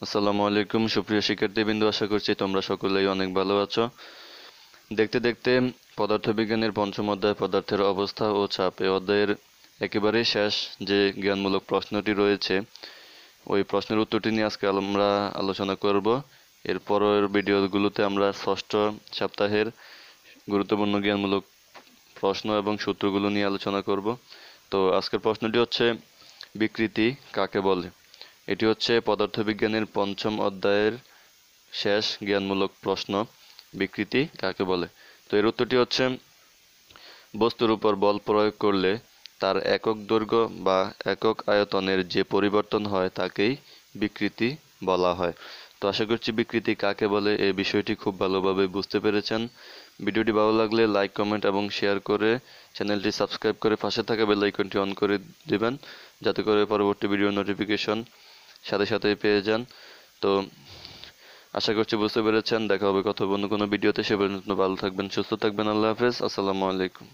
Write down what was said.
আসসালামু আলাইকুম সুপ্রিয় শিক্ষার্থীবৃন্দ, আশা করছি তোমরা সকলেই অনেক ভালো আছো। দেখতে দেখতে পদার্থবিজ্ঞানের পঞ্চম অধ্যায় পদার্থের অবস্থা ও চাপ এ অধ্যায়ের একেবারেই শেষ যে জ্ঞানমূলক প্রশ্নটি রয়েছে, ওই প্রশ্নের উত্তরটি নিয়ে আজকে আমরা আলোচনা করব। এর পরের ভিডিওগুলোতে আমরা ষষ্ঠ সপ্তাহের গুরুত্বপূর্ণ জ্ঞানমূলক প্রশ্ন এবং সূত্রগুলো নিয়ে আলোচনা করব। তো আজকের প্রশ্নটি হচ্ছে, বিকৃতি কাকে বলে? এটি হচ্ছে পদার্থবিজ্ঞানের পঞ্চম অধ্যায়ের শেষ জ্ঞানমূলক প্রশ্ন, বিকৃতি কাকে বলে। তো এর উত্তরটি হচ্ছে, বস্তুর উপর বল প্রয়োগ করলে তার একক দৈর্ঘ্য বা একক আয়তনের যে পরিবর্তন হয় তাকেই বিকৃতি বলা হয়। তো আশা করছি বিকৃতি কাকে বলে এই বিষয়টি খুব ভালোভাবে বুঝতে পেরেছেন। ভিডিওটি ভালো লাগলে লাইক, কমেন্ট এবং শেয়ার করে চ্যানেলটি সাবস্ক্রাইব করে পাশে থাকা বেল আইকনটি অন করে দিবেন, যাতে করে পরবর্তী ভিডিও নোটিফিকেশন সাথে সাথেই পেয়ে যান। তো আশা করছি বুঝতে পেরেছেন। দেখা হবে কথা অন্য কোনো ভিডিওতে। সে পর্যন্ত ভালো থাকবেন, সুস্থ থাকবেন। আল্লাহ হাফেজ। আসসালামু আলাইকুম।